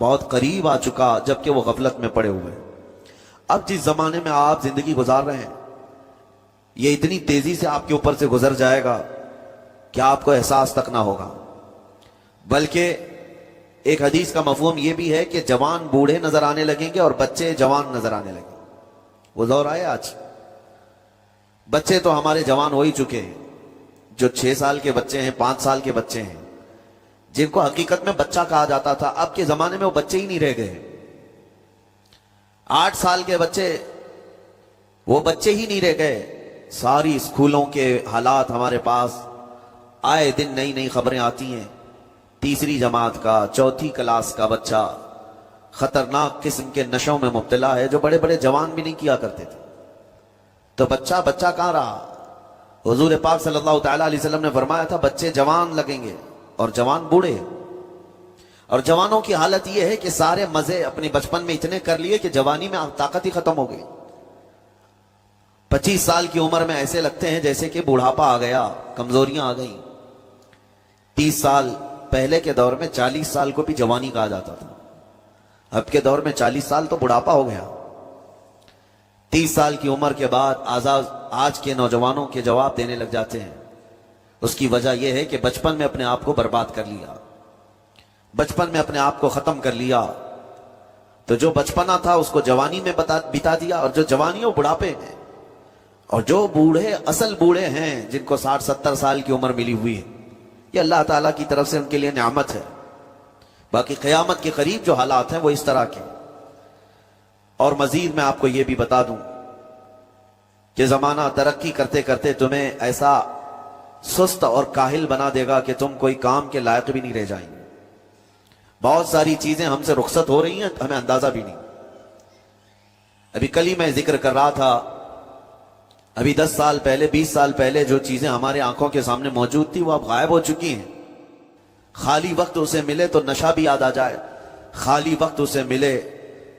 بہت قریب آ چکا جبکہ وہ غفلت میں پڑے ہوئے. اب جس زمانے میں آپ زندگی گزار رہے ہیں یہ اتنی تیزی سے آپ کے اوپر سے گزر جائے گا کہ آپ کو احساس تک نہ ہوگا. بلکہ ایک حدیث کا مفہوم یہ بھی ہے کہ جوان بوڑھے نظر آنے لگیں گے اور بچے جوان نظر آنے لگیں گے. وہ دور آئے آج. بچے تو ہمارے جوان ہو ہی چکے ہیں. جو 6 سال کے بچے ہیں 5 سال کے بچے ہیں جن کو حقیقت میں بچہ کہا جاتا تھا اب کے زمانے میں وہ بچے ہی نہیں رہ گئے. 8 سال کے بچے وہ بچے ہی نہیں رہ گئے. ساری اسکولوں کے حالات ہمارے پاس آئے دن نئی نئی خبریں آتی ہیں. 3ری جماعت کا 4تھی کلاس کا بچہ خطرناک قسم کے نشوں میں مبتلا ہے جو بڑے بڑے جوان بھی نہیں کیا کرتے تھے. تو بچہ کہاں رہا؟ حضور پاک صلی اللہ تعالیٰ علیہ وسلم نے فرمایا تھا بچے جوان لگیں گے اور جوان بوڑھے. اور جوانوں کی حالت یہ ہے کہ سارے مزے اپنے بچپن میں اتنے کر لیے کہ جوانی میں طاقت ہی ختم ہو گئی. 25 سال کی عمر میں ایسے لگتے ہیں جیسے کہ بڑھاپا آ گیا, کمزوریاں آ گئیں. 30 سال پہلے کے دور میں 40 سال کو بھی جوانی کہا جاتا تھا. اب کے دور میں 40 سال تو بڑھاپا ہو گیا. 30 سال کی عمر کے بعد آج کے نوجوانوں کے جواب دینے لگ جاتے ہیں. اس کی وجہ یہ ہے کہ بچپن میں اپنے آپ کو برباد کر لیا, بچپن میں اپنے آپ کو ختم کر لیا. تو جو بچپنا تھا اس کو جوانی میں بتا دیا, اور جو جوانی وہ بڑھاپے میں. اور جو بوڑھے اصل بوڑھے ہیں جن کو 60-70 سال کی عمر ملی ہوئی ہے یہ اللہ تعالیٰ کی طرف سے ان کے لیے نعمت ہے. باقی قیامت کے قریب جو حالات ہیں وہ اس طرح کے. اور مزید میں آپ کو یہ بھی بتا دوں کہ زمانہ ترقی کرتے کرتے تمہیں ایسا سست اور کاہل بنا دے گا کہ تم کوئی کام کے لائق بھی نہیں رہ جائیں گے. بہت ساری چیزیں ہم سے رخصت ہو رہی ہیں ہمیں اندازہ بھی نہیں. ابھی کل ہی میں ذکر کر رہا تھا ابھی 10 سال پہلے 20 سال پہلے جو چیزیں ہمارے آنکھوں کے سامنے موجود تھی وہ اب غائب ہو چکی ہیں. خالی وقت اسے ملے تو نشہ بھی یاد آ جائے, خالی وقت اسے ملے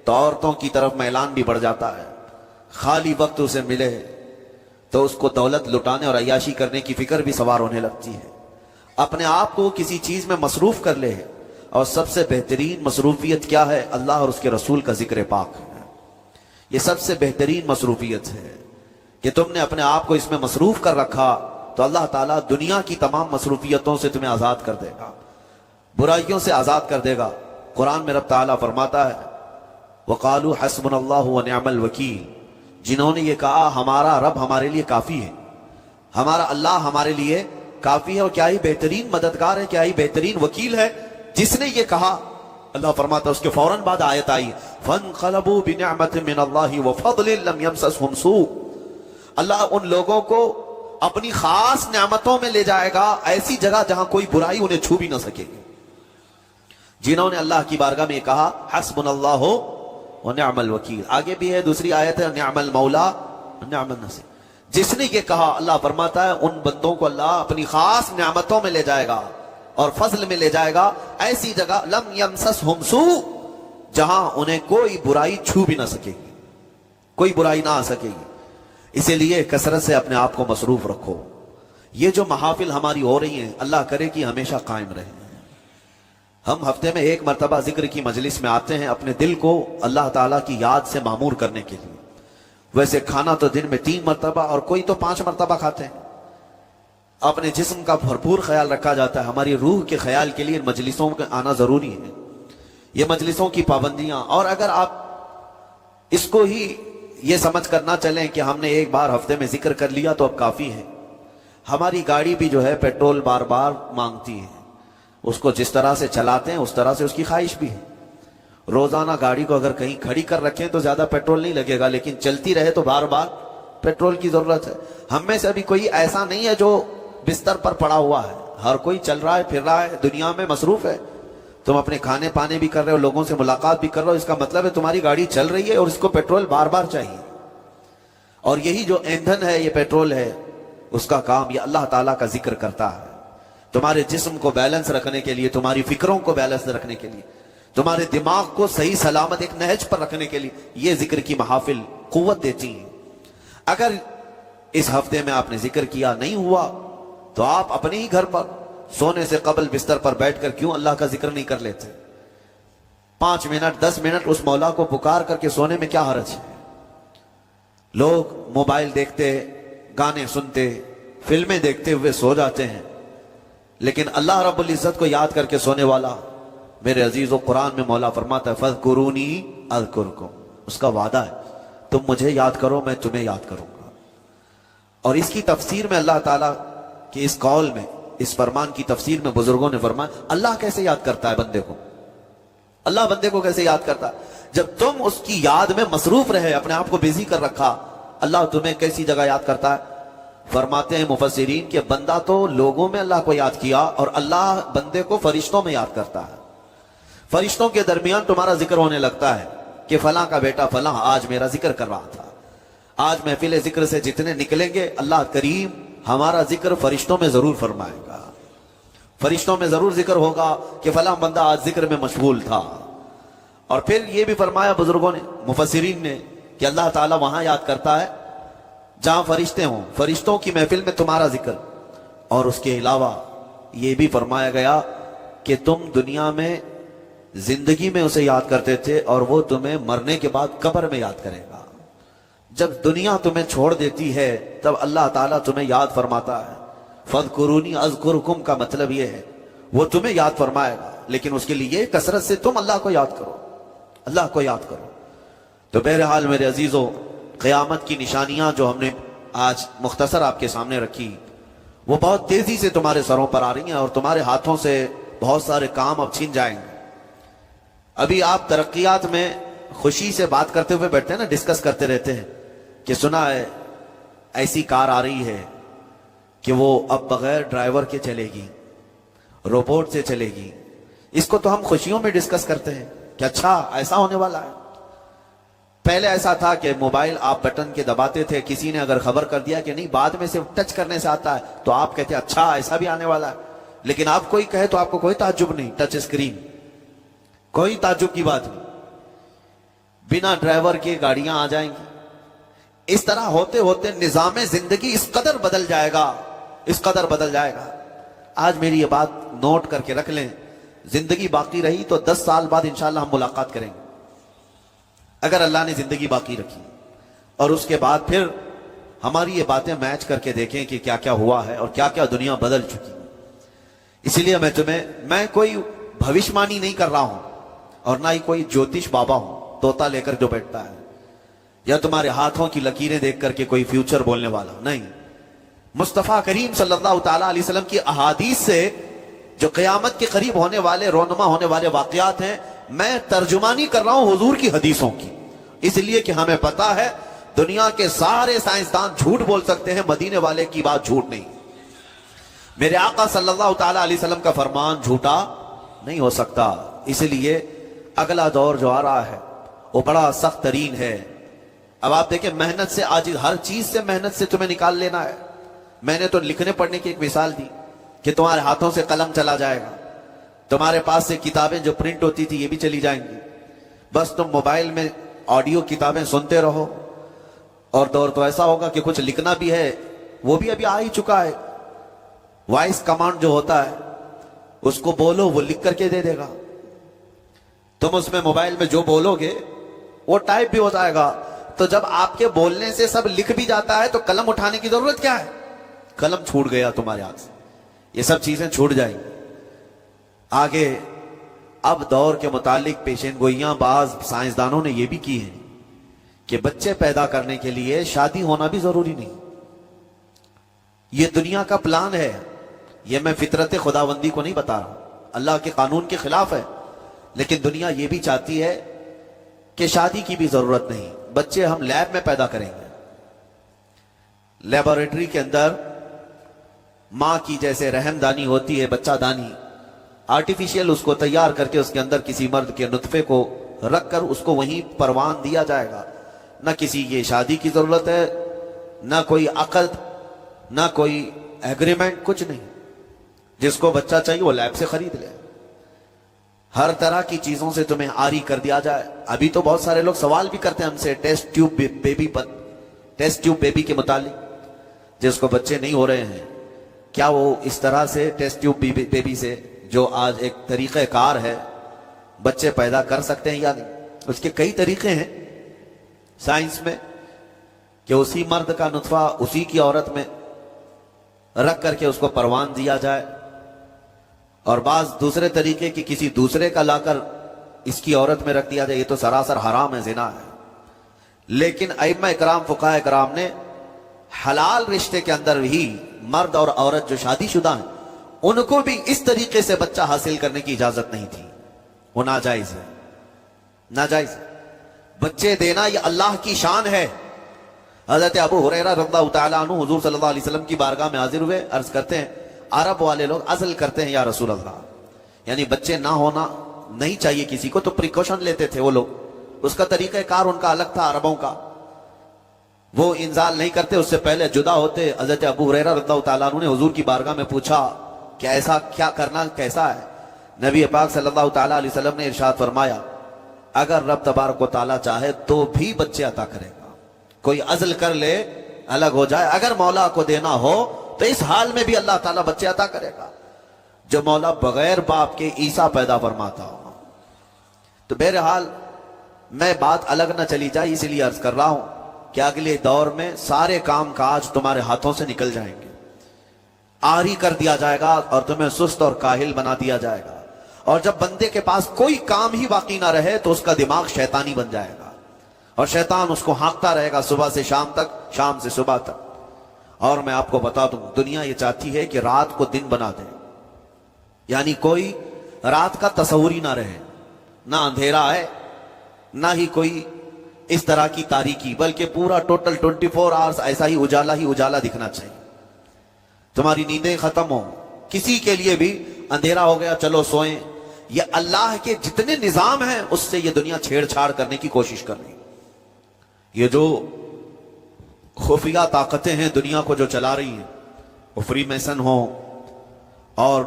تو عورتوں کی طرف میلان بھی بڑھ جاتا ہے, خالی وقت اسے ملے تو اس کو دولت لٹانے اور عیاشی کرنے کی فکر بھی سوار ہونے لگتی ہے. اپنے آپ کو کسی چیز میں مصروف کر لے, اور سب سے بہترین مصروفیت کیا ہے؟ اللہ اور اس کے رسول کا ذکر پاک ہے. یہ سب سے بہترین مصروفیت ہے کہ تم نے اپنے آپ کو اس میں مصروف کر رکھا تو اللہ تعالیٰ دنیا کی تمام مصروفیتوں سے تمہیں آزاد کر دے گا, برائیوں سے آزاد کر دے گا. قرآن میں رب تعالیٰ فرماتا ہے وَقَالُوا حَسْبُنَا اللَّهُ وَنِعْمَ الْوَكِيلُ, جنہوں نے یہ کہا ہمارا رب ہمارے لیے کافی ہے, ہمارا اللہ ہمارے لیے کافی ہے. اور کیا ہی بہترین مددگار ہے, کیا ہی بہترین وکیل ہے جس نے یہ کہا. اللہ فرماتا ہے اس کے فوراً بعد آیت آئی فَانْقَلَبُوا بِنِعْمَةٍ مِّنَ اللَّهِ وَفَضْلٍ لَمْ يَمْسَسْهُمْ سُوءٌ. اللہ ان لوگوں کو اپنی خاص نعمتوں میں لے جائے گا, ایسی جگہ جہاں کوئی برائی انہیں چھو بھی نہ سکے گی. جنہوں نے اللہ کی بارگاہ میں کہا حسبنا اللہ ونعم الوکیل. آگے بھی ہے دوسری آیت ہے نعم المولا نعم النصیر. جس نے یہ کہا اللہ فرماتا ہے ان بندوں کو اللہ اپنی خاص نعمتوں میں لے جائے گا اور فضل میں لے جائے گا, ایسی جگہ لم یمسسہم سوء جہاں انہیں کوئی برائی چھو بھی نہ سکے گی, کوئی برائی نہ آ سکے گی. اسی لیے کثرت سے اپنے آپ کو مصروف رکھو. یہ جو محافل ہماری ہو رہی ہیں اللہ کرے کہ ہمیشہ قائم رہیں. ہم ہفتے میں 1 مرتبہ ذکر کی مجلس میں آتے ہیں اپنے دل کو اللہ تعالیٰ کی یاد سے معمور کرنے کے لیے. ویسے کھانا تو دن میں 3 مرتبہ اور کوئی تو 5 مرتبہ کھاتے ہیں. اپنے جسم کا بھرپور خیال رکھا جاتا ہے. ہماری روح کے خیال کے لیے ان مجلسوں کا آنا ضروری ہے. یہ مجلسوں کی پابندیاں, اور اگر آپ اس کو ہی یہ سمجھ کر نہ چلیں کہ ہم نے ایک بار ہفتے میں ذکر کر لیا تو اب کافی ہے. ہماری گاڑی بھی جو ہے پیٹرول بار بار مانگتی ہے. اس کو جس طرح سے چلاتے ہیں اس طرح سے اس کی خواہش بھی ہے. روزانہ گاڑی کو اگر کہیں کھڑی کر رکھیں تو زیادہ پیٹرول نہیں لگے گا, لیکن چلتی رہے تو بار بار پیٹرول کی ضرورت ہے. ہم میں سے ابھی کوئی ایسا نہیں ہے جو بستر پر پڑا ہوا ہے. ہر کوئی چل رہا ہے, پھر رہا ہے, دنیا میں مصروف ہے. تم اپنے کھانے پانے بھی کر رہے ہو, لوگوں سے ملاقات بھی کر رہے ہو, اس کا مطلب ہے تمہاری گاڑی چل رہی ہے اور اس کو پیٹرول بار بار چاہیے. اور یہی جو ایندھن ہے, یہ پیٹرول ہے, اس کا کام یہ اللہ تعالیٰ کا ذکر کرتا ہے. تمہارے جسم کو بیلنس رکھنے کے لیے, تمہاری فکروں کو بیلنس رکھنے کے لیے, تمہارے دماغ کو صحیح سلامت ایک نہج پر رکھنے کے لیے یہ ذکر کی محافل قوت دیتی ہیں. اگر اس ہفتے میں آپ نے ذکر کیا نہیں ہوا تو آپ اپنے ہی گھر پر سونے سے قبل بستر پر بیٹھ کر کیوں اللہ کا ذکر نہیں کر لیتے؟ 5 منٹ 10 منٹ اس مولا کو پکار کر کے سونے میں کیا حرج ہے؟ لوگ موبائل دیکھتے، گانے سنتے، فلمیں دیکھتے ہوئے سو جاتے ہیں، لیکن اللہ رب العزت کو یاد کر کے سونے والا، میرے عزیزو، قرآن میں مولا فرماتا ہے فَاذْكُرُونِي أَذْكُرْكُمْ، اس کا وعدہ ہے تم مجھے یاد کرو میں تمہیں یاد کروں گا۔ اور اس کی تفسیر میں اللہ تعالیٰ کی اس قول میں، اس فرمان کی تفسیر میں بزرگوں نے فرمایا اللہ کیسے یاد کرتا ہے بندے کو؟ اللہ بندے کو کیسے یاد کرتا ہے؟ جب تم اس کی یاد میں مصروف رہے، اپنے آپ کو بزی کر رکھا، اللہ تمہیں کیسی جگہ یاد کرتا ہے؟ فرماتے ہیں مفسرین کہ بندہ تو لوگوں میں اللہ کو یاد کیا، اور اللہ بندے کو فرشتوں میں یاد کرتا ہے۔ فرشتوں کے درمیان تمہارا ذکر ہونے لگتا ہے کہ فلاں کا بیٹا فلاں آج میرا ذکر کر رہا تھا۔ آج محفل ذکر سے جتنے نکلیں گے، اللہ کریم ہمارا ذکر فرشتوں میں ضرور فرمائے گا، فرشتوں میں ضرور ذکر ہوگا کہ فلاں بندہ آج ذکر میں مشغول تھا۔ اور پھر یہ بھی فرمایا بزرگوں نے، مفسرین نے، کہ اللہ تعالیٰ وہاں یاد کرتا ہے جہاں فرشتے ہوں، فرشتوں کی محفل میں تمہارا ذکر۔ اور اس کے علاوہ یہ بھی فرمایا گیا کہ تم دنیا میں زندگی میں اسے یاد کرتے تھے، اور وہ تمہیں مرنے کے بعد قبر میں یاد کرے گا۔ جب دنیا تمہیں چھوڑ دیتی ہے تب اللہ تعالیٰ تمہیں یاد فرماتا ہے۔ فَاذْكُرُونِي أَذْكُرْكُمْ کا مطلب یہ ہے وہ تمہیں یاد فرمائے گا، لیکن اس کے لیے کثرت سے تم اللہ کو یاد کرو، اللہ کو یاد کرو۔ تو بہرحال میرے عزیزو، قیامت کی نشانیاں جو ہم نے آج مختصر آپ کے سامنے رکھی، وہ بہت تیزی سے تمہارے سروں پر آ رہی ہیں، اور تمہارے ہاتھوں سے بہت سارے کام اب چھن جائیں گے۔ ابھی آپ ترقیات میں خوشی سے بات کرتے ہوئے بیٹھتے ہیں نا، ڈسکس کرتے رہتے ہیں کہ سنا ہے ایسی کار آ رہی ہے کہ وہ اب بغیر ڈرائیور کے چلے گی، روبوٹ سے چلے گی۔ اس کو تو ہم خوشیوں میں ڈسکس کرتے ہیں کہ اچھا ایسا ہونے والا ہے۔ پہلے ایسا تھا کہ موبائل آپ بٹن کے دباتے تھے، کسی نے اگر خبر کر دیا کہ نہیں بعد میں صرف ٹچ کرنے سے آتا ہے تو آپ کہتے اچھا ایسا بھی آنے والا ہے۔ لیکن آپ کوئی کہے تو آپ کو کوئی تعجب نہیں، ٹچ اسکرین، کوئی تعجب کی بات نہیں، بنا ڈرائیور کے گاڑیاں آ جائیں گی۔ اس طرح ہوتے ہوتے نظام زندگی اس قدر بدل جائے گا، اس قدر بدل جائے گا۔ آج میری یہ بات نوٹ کر کے رکھ لیں، زندگی باقی رہی تو 10 سال بعد انشاءاللہ ہم ملاقات کریں گے، اگر اللہ نے زندگی باقی رکھی، اور اس کے بعد پھر ہماری یہ باتیں میچ کر کے دیکھیں کہ کیا کیا ہوا ہے اور کیا کیا دنیا بدل چکی۔ اسی لیے میں کوئی بھوشمانی نہیں کر رہا ہوں، اور نہ ہی کوئی جوتش بابا ہوں، طوطا لے کر جو بیٹھتا ہے، یا تمہارے ہاتھوں کی لکیریں دیکھ کر کے کوئی فیوچر بولنے والا نہیں۔ مصطفیٰ کریم صلی اللہ تعالیٰ علیہ وسلم کی احادیث سے جو قیامت کے قریب ہونے والے، رونما ہونے والے واقعات ہیں، میں ترجمانی کر رہا ہوں حضور کی حدیثوں کی، اس لیے کہ ہمیں پتا ہے دنیا کے سارے سائنسدان جھوٹ بول سکتے ہیں، مدینے والے کی بات جھوٹ نہیں۔ میرے آقا صلی اللہ تعالیٰ علیہ وسلم کا فرمان جھوٹا نہیں ہو سکتا۔ اس لیے اگلا دور جو آ رہا ہے وہ بڑا سخت ترین ہے۔ اب آپ دیکھیں، محنت سے آج ہر چیز سے محنت سے تمہیں نکال لینا ہے۔ میں نے تو لکھنے پڑھنے کی ایک مثال دی کہ تمہارے ہاتھوں سے قلم چلا جائے گا، تمہارے پاس سے کتابیں جو پرنٹ ہوتی تھی یہ بھی چلی جائیں گی، بس تم موبائل میں آڈیو کتابیں سنتے رہو۔ اور دور تو ایسا ہوگا کہ کچھ لکھنا بھی ہے، وہ بھی ابھی آ ہی چکا ہے، وائس کمانڈ جو ہوتا ہے اس کو بولو وہ لکھ کر کے دے دے گا، تم اس میں موبائل میں جو بولو گے وہ ٹائپ بھی ہو جائے گا۔ تو جب آپ کے بولنے سے سب لکھ بھی جاتا ہے تو قلم اٹھانے کی ضرورت کیا ہے؟ قلم چھوٹ گیا تمہارے ہاتھ سے، یہ سب چیزیں چھوٹ جائیں گی۔ آگے اب دور کے متعلق پیشین گوئیاں بعض سائنسدانوں نے یہ بھی کی ہیں کہ بچے پیدا کرنے کے لیے شادی ہونا بھی ضروری نہیں۔ یہ دنیا کا پلان ہے، یہ میں فطرت خداوندی کو نہیں بتا رہا ہوں، اللہ کے قانون کے خلاف ہے، لیکن دنیا یہ بھی چاہتی ہے کہ شادی کی بھی ضرورت نہیں، بچے ہم لیب میں پیدا کریں گے، لیبارٹری کے اندر ماں کی جیسے رحم دانی ہوتی ہے، بچہ دانی، آرٹیفیشیل اس کو تیار کر کے اس کے اندر کسی مرد کے نطفے کو رکھ کر اس کو وہیں پروان دیا جائے گا۔ نہ کسی یہ شادی کی ضرورت ہے، نہ کوئی عقد، نہ کوئی ایگریمنٹ، کچھ نہیں۔ جس کو بچہ چاہیے وہ لیب سے خرید لے، ہر طرح کی چیزوں سے تمہیں آری کر دیا جائے۔ ابھی تو بہت سارے لوگ سوال بھی کرتے ہیں ہم سے ٹیسٹ ٹیوب بیبی کے متعلق، جس کو بچے نہیں ہو رہے ہیں، کیا وہ اس طرح سے ٹیسٹ ٹیوب بیبی سے، جو آج ایک طریقہ کار ہے بچے پیدا کر سکتے ہیں یا نہیں؟ اس کے کئی طریقے ہیں سائنس میں کہ اسی مرد کا نطفہ اسی کی عورت میں رکھ کر کے اس کو پروان دیا جائے، اور بعض دوسرے طریقے کہ کسی دوسرے کا لا کر اس کی عورت میں رکھ دیا جائے۔ یہ تو سراسر حرام ہے، زنا ہے۔ لیکن ائمہ اکرام، فقہاء اکرام نے حلال رشتے کے اندر ہی مرد اور عورت جو شادی شدہ ہیں ان کو بھی اس طریقے سے بچہ حاصل کرنے کی اجازت نہیں تھی، وہ ناجائز ہے، ناجائز ہے۔ بچے دینا یہ اللہ کی شان ہے۔ حضرت ابو ہریرہ رضی اللہ تعالیٰ عنہ حضور صلی اللہ علیہ وسلم کی بارگاہ میں حاضر ہوئے، عرض کرتے ہیں عرب والے لوگ عزل کرتے ہیں یا رسول اللہ، یعنی بچے نہ ہونا نہیں چاہیے کسی کو، تو پریکاشن لیتے تھے وہ لوگ، اس کا طریقہ کار ان کا الگ تھا عربوں کا، وہ انزال نہیں کرتے، اس سے پہلے جدا ہوتے۔ حضرت ابو ہریرہ رضی اللہ تعالیٰ عنہ نے حضور کی بارگاہ میں پوچھا کہ ایسا کیا کرنا کیسا ہے؟ نبی پاک صلی اللہ تعالیٰ علیہ وسلم نے ارشاد فرمایا اگر رب تبارک و تعالیٰ چاہے تو بھی بچے عطا کرے گا، کوئی عزل کر لے الگ ہو جائے، اگر مولا کو دینا ہو تو اس حال میں بھی اللہ تعالیٰ بچے عطا کرے گا، جو مولا بغیر باپ کے عیسیٰ پیدا فرماتا ہو۔ تو بہرحال میں بات الگ نہ چلی جائے اس لیے عرض کر رہا ہوں کہ اگلے دور میں سارے کام کاج تمہارے ہاتھوں سے نکل جائیں گے، آری کر دیا جائے گا اور تمہیں سست اور کاہل بنا دیا جائے گا، اور جب بندے کے پاس کوئی کام ہی باقی نہ رہے تو اس کا دماغ شیطانی بن جائے گا، اور شیطان اس کو ہانکتا رہے گا صبح سے شام تک، شام سے صبح تک۔ اور میں آپ کو بتا دوں دنیا یہ چاہتی ہے کہ رات کو دن بنا دے، یعنی کوئی رات کا تصور ہی نہ رہے، نہ اندھیرا ہے نہ ہی کوئی اس طرح کی تاریکی، بلکہ پورا ٹوٹل 24 آورز ایسا ہی اجالا دکھنا چاہیے، تمہاری نیندیں ختم ہو، کسی کے لیے بھی اندھیرا ہو گیا چلو سوئیں۔ یہ اللہ کے جتنے نظام ہیں اس سے یہ دنیا چھیڑ چھاڑ کرنے کی کوشش کر رہی ہے۔ یہ جو خفیہ طاقتیں ہیں دنیا کو جو چلا رہی ہیں، وہ فری میسن ہوں اور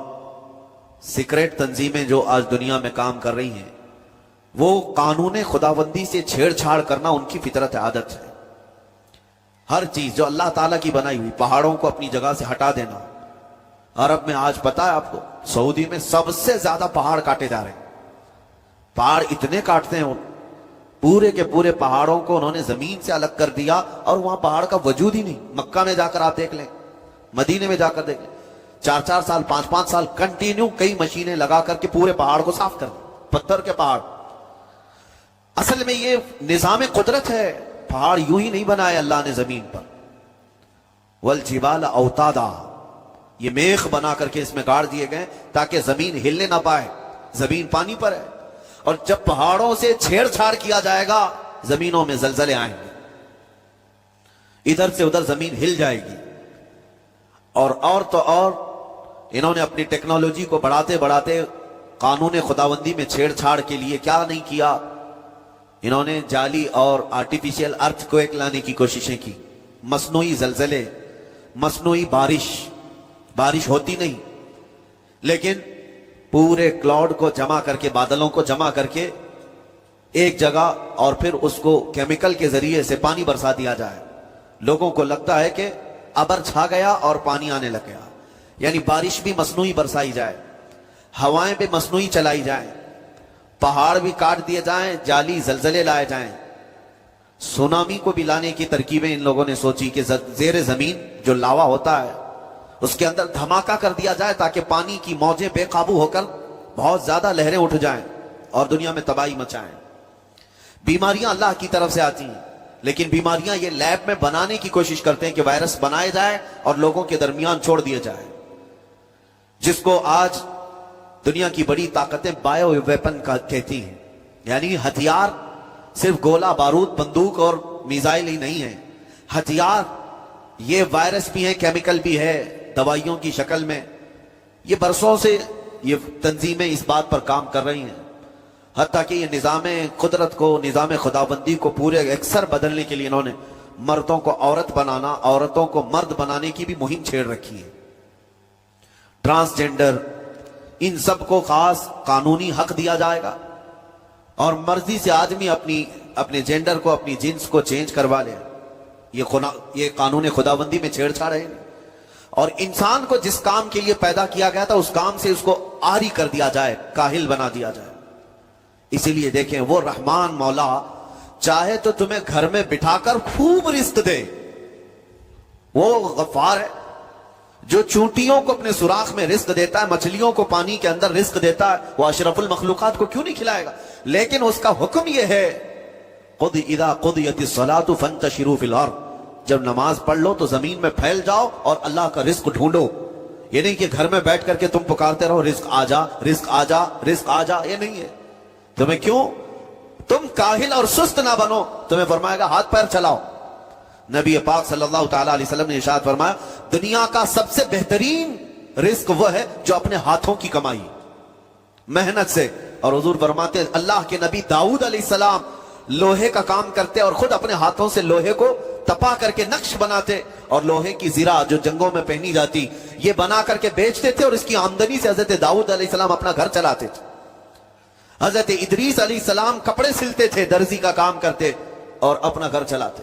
سیکریٹ تنظیمیں جو آج دنیا میں کام کر رہی ہیں، وہ قانون خداوندی سے چھیڑ چھاڑ کرنا ان کی فطرت عادت ہے۔ ہر چیز جو اللہ تعالیٰ کی بنائی ہوئی، پہاڑوں کو اپنی جگہ سے ہٹا دینا۔ عرب میں آج پتا ہے آپ کو، سعودی میں سب سے زیادہ پہاڑ کاٹے جا رہے ہیں، پہاڑ اتنے کاٹتے ہیں، پورے کے پورے پہاڑوں کو انہوں نے زمین سے الگ کر دیا، اور وہاں پہاڑ کا وجود ہی نہیں۔ مکہ میں جا کر آپ دیکھ لیں، مدینے میں جا کر دیکھ لیں، 4 سال 5 سال کنٹینیو کئی مشینیں لگا کر کے پورے پہاڑ کو صاف کر دیں، پتھر کے پہاڑ۔ اصل میں یہ نظام قدرت ہے، پہاڑ یوں ہی نہیں بنائے اللہ نے زمین پر۔ والجبال اوتادا، یہ میخ بنا کر کے اس میں گاڑ دیے گئے تاکہ زمین ہلنے نہ پائے، زمین پانی پر ہے، اور جب پہاڑوں سے چھیڑ چھاڑ کیا جائے گا زمینوں میں زلزلے آئیں گے، ادھر سے ادھر زمین ہل جائے گی۔ اور تو اور انہوں نے اپنی ٹیکنالوجی کو بڑھاتے بڑھاتے قانون خداوندی میں چھیڑ چھاڑ کے لیے کیا نہیں کیا، انہوں نے جعلی اور آرٹیفیشل ارتھ کویک لانے کی کوششیں کی، مصنوعی زلزلے، مصنوعی بارش ہوتی نہیں، لیکن پورے کلاؤڈ کو جمع کر کے، بادلوں کو جمع کر کے ایک جگہ، اور پھر اس کو کیمیکل کے ذریعے سے پانی برسا دیا جائے۔ لوگوں کو لگتا ہے کہ ابر چھا گیا اور پانی آنے لگ گیا، یعنی بارش بھی مصنوعی برسائی جائے، ہوائیں بھی مصنوعی چلائی جائیں، پہاڑ بھی کاٹ دیے جائیں، جعلی زلزلے لائے جائیں۔ سونامی کو بھی لانے کی ترکیبیں ان لوگوں نے سوچی کہ زیر زمین جو لاوا ہوتا ہے اس کے اندر دھماکہ کر دیا جائے تاکہ پانی کی موجیں بے قابو ہو کر بہت زیادہ لہریں اٹھ جائیں اور دنیا میں تباہی مچائیں۔ بیماریاں اللہ کی طرف سے آتی ہیں، لیکن بیماریاں یہ لیب میں بنانے کی کوشش کرتے ہیں کہ وائرس بنائے جائے اور لوگوں کے درمیان چھوڑ دیے جائے، جس کو آج دنیا کی بڑی طاقتیں بایو ویپن کہتی ہیں، یعنی ہتھیار صرف گولہ بارود بندوق اور میزائل ہی نہیں ہے، ہتھیار یہ وائرس بھی ہے، کیمیکل بھی ہے، دوائیوں کی شکل میں۔ یہ برسوں سے یہ تنظیمیں اس بات پر کام کر رہی ہیں، حتیٰ کہ یہ نظام قدرت کو، نظام خداوندی کو پورے اکثر بدلنے کے لیے انہوں نے مردوں کو عورت بنانا، عورتوں کو مرد بنانے کی بھی مہم چھیڑ رکھی ہے۔ ٹرانسجینڈر، ان سب کو خاص قانونی حق دیا جائے گا، اور مرضی سے آدمی اپنے جینڈر کو، اپنی جنس کو چینج کروا لے۔ یہ قانون خداوندی میں چھیڑ چھاڑ ہے، اور انسان کو جس کام کے لیے پیدا کیا گیا تھا اس کام سے اس کو عاری کر دیا جائے، کاہل بنا دیا جائے۔ اسی لیے دیکھیں وہ رحمان مولا چاہے تو تمہیں گھر میں بٹھا کر خوب رزق دے. وہ غفار ہے جو چونٹیوں کو اپنے سوراخ میں رزق دیتا ہے, مچھلیوں کو پانی کے اندر رزق دیتا ہے, وہ اشرف المخلوقات کو کیوں نہیں کھلائے گا؟ لیکن اس کا حکم یہ ہے قُضِ اِذَا قُضِيَتِ الصَّلَاةُ فَانْتَشِرُوا فِي الْأَرْضِ, جب نماز پڑھ لو تو زمین میں پھیل جاؤ اور اللہ کا رزق ڈھونڈو. یہ نہیں کہ گھر میں بیٹھ کر کے تم پکارتے رہو رزق آ جا, رزق آ جا, رزق آ جا, یہ نہیں ہے. تمہیں کیوں؟ تم کاہل اور سست نہ بنو. تمہیں فرمائے گا ہاتھ پیر چلاؤ. نبی پاک صلی اللہ تعالی علیہ وسلم نے ارشاد فرمایا دنیا کا سب سے بہترین رزق وہ ہے جو اپنے ہاتھوں کی کمائی, محنت سے. اور حضور فرماتے ہیں اللہ کے نبی داؤد علیہ السلام لوہے کا کام کرتے اور خود اپنے ہاتھوں سے لوہے کو تپا کر کے نقش بناتے, اور لوہے کی زرہ جو جنگوں میں پہنی جاتی یہ بنا کر کے بیچتے تھے, اور اس کی آمدنی سے حضرت داؤد علیہ السلام اپنا گھر چلاتے تھے. حضرت ادریس علیہ السلام کپڑے سلتے تھے, درزی کا کام کرتے اور اپنا گھر چلاتے.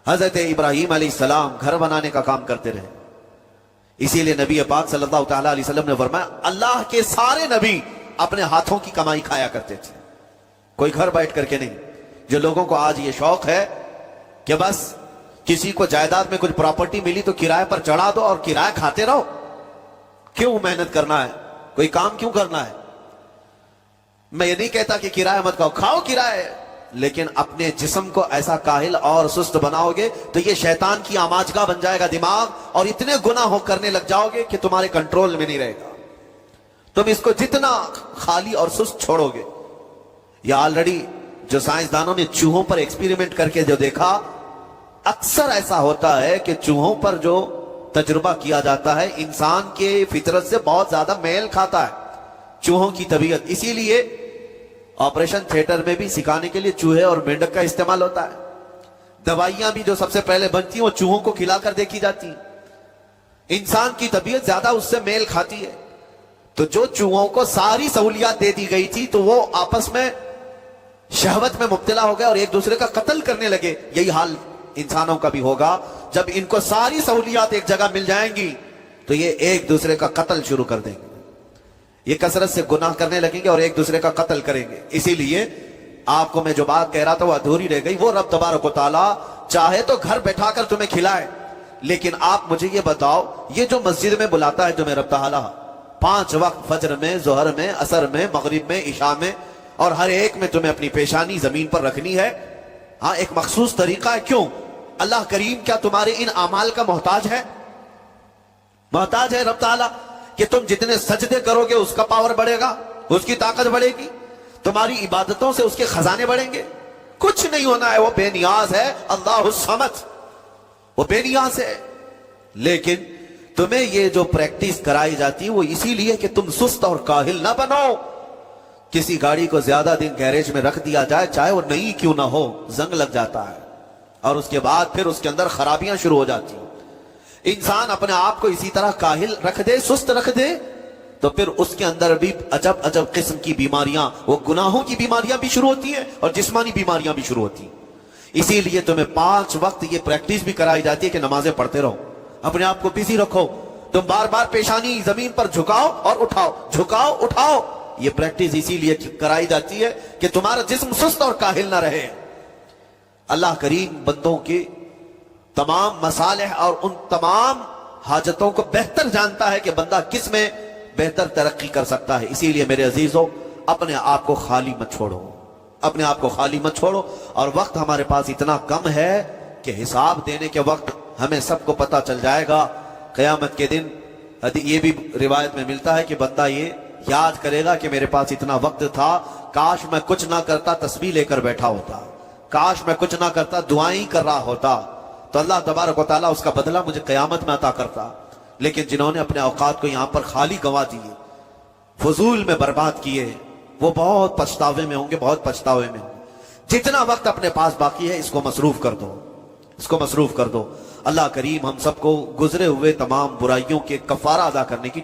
حضرت ابراہیم علیہ السلام گھر بنانے کا کام کرتے رہے. اسی لیے نبی پاک صلی اللہ تعالی علیہ وسلم نے فرمایا اللہ کے سارے نبی اپنے ہاتھوں کی کمائی کھایا کرتے تھے, کوئی گھر بیٹھ کر کے نہیں. جو لوگوں کو آج یہ شوق ہے کہ بس کسی کو جائیداد میں کچھ پراپرٹی ملی تو کرائے پر چڑھا دو اور کرایہ کھاتے رہو, کیوں محنت کرنا ہے؟ کوئی کام کیوں کرنا ہے؟ میں یہ نہیں کہتا کہ کرایہ مت کھاؤ, کھاؤ کرایہ, لیکن اپنے جسم کو ایسا کاہل اور سست بناؤ گے تو یہ شیطان کی آماجگاہ بن جائے گا دماغ, اور اتنے گناہ کرنے لگ جاؤ گے کہ تمہارے کنٹرول میں نہیں رہے گا. تم اس کو جتنا خالی اور سست چھوڑو گے. یہ آلریڈی جو سائنسدانوں نے چوہوں پر ایکسپیریمنٹ کر کے جو دیکھا, اکثر ایسا ہوتا ہے کہ چوہوں پر جو تجربہ کیا جاتا ہے انسان کے فطرت سے بہت زیادہ میل کھاتا ہے چوہوں کی طبیعت. اسی لیے آپریشن تھیٹر میں بھی سکھانے کے لیے چوہے اور مینڈک کا استعمال ہوتا ہے. دوائیاں بھی جو سب سے پہلے بنتی ہیں وہ چوہوں کو کھلا کر دیکھی جاتی ہیں. انسان کی طبیعت زیادہ اس سے میل کھاتی ہے. تو جو چوہوں کو ساری سہولیات دے دی گئی تھی تو وہ آپس میں شہوت میں مبتلا ہو گئے اور ایک دوسرے کا قتل کرنے لگے. یہی حال انسانوں کا بھی ہوگا. جب ان کو ساری سہولیات ایک جگہ مل جائیں گی تو یہ ایک دوسرے کا قتل شروع کر دیں گے. یہ کثرت سے گناہ کرنے لگیں گے اور ایک دوسرے کا قتل کریں گے. اسی لیے آپ کو میں جو بات کہہ رہا تھا وہ ادھوری رہ گئی. وہ رب تبارک و تعالیٰ چاہے تو گھر بیٹھا کر تمہیں کھلائے, لیکن آپ مجھے یہ بتاؤ یہ جو مسجد میں بلاتا ہے تمہیں رب تعالیٰ 5 وقت, فجر میں, ظہر میں, عصر میں, مغرب میں, عشاء میں, اور ہر ایک میں تمہیں اپنی پیشانی زمین پر رکھنی ہے. ہاں ایک مخصوص طریقہ ہے. کیوں؟ اللہ کریم کیا تمہارے ان اعمال کا محتاج ہے؟ محتاج ہے رب تعالیٰ کہ تم جتنے سجدے کرو گے اس کا پاور بڑھے گا, اس کی طاقت بڑھے گی, تمہاری عبادتوں سے اس کے خزانے بڑھیں گے؟ کچھ نہیں ہونا ہے. وہ بے نیاز ہے, اللہ الصمد, وہ بے نیاز ہے. لیکن تمہیں یہ جو پریکٹس کرائی جاتی ہے وہ اسی لیے کہ تم سست اور کاہل نہ بنو. کسی گاڑی کو زیادہ دن گیریج میں رکھ دیا جائے, چاہے وہ نئی کیوں نہ ہو, زنگ لگ جاتا ہے اور اس کے بعد پھر اس کے اندر خرابیاں شروع ہو جاتی ہیں. انسان اپنے آپ کو اسی طرح کاہل رکھ دے, سست رکھ دے, تو پھر اس کے اندر بھی عجب عجب قسم کی بیماریاں, وہ گناہوں کی بیماریاں بھی شروع ہوتی ہیں اور جسمانی بیماریاں بھی شروع ہوتی ہیں. اسی لیے تمہیں 5 وقت یہ پریکٹس بھی کرائی جاتی ہے کہ نمازیں پڑھتے رہو, اپنے آپ کو بزی رکھو. تم بار بار پیشانی زمین پر جھکاؤ اور اٹھاؤ, جھکاؤ اٹھاؤ. یہ پریکٹس اسی لیے کرائی جاتی ہے کہ تمہارا جسم سست اور کاہل نہ رہے. اللہ کریم بندوں کے تمام مصالح اور ان تمام حاجتوں کو بہتر جانتا ہے کہ بندہ کس میں بہتر ترقی کر سکتا ہے. اسی لیے میرے عزیزوں اپنے آپ کو خالی مت چھوڑو, اپنے آپ کو خالی مت چھوڑو. اور وقت ہمارے پاس اتنا کم ہے کہ حساب دینے کے وقت ہمیں سب کو پتہ چل جائے گا. قیامت کے دن یہ بھی روایت میں ملتا ہے کہ بندہ یہ یاد کرے گا کہ میرے پاس اتنا وقت تھا, کاش میں کچھ نہ کرتا تسبیح لے کر بیٹھا ہوتا, کاش میں کچھ نہ کرتا دعائیں کر رہا ہوتا, تو اللہ تبارک و تعالیٰ اس کا بدلہ مجھے قیامت میں عطا کرتا. لیکن جنہوں نے اپنے اوقات کو یہاں پر خالی گنوا دیے, فضول میں برباد کیے, وہ بہت پچھتاوے میں ہوں گے, بہت پچھتاوے میں ہوں گے. جتنا وقت اپنے پاس باقی ہے اس کو مصروف کر دو, اس کو مصروف کر دو. اللہ کریم ہم سب کو گزرے ہوئے تمام برائیوں کے کفارہ ادا کرنے کی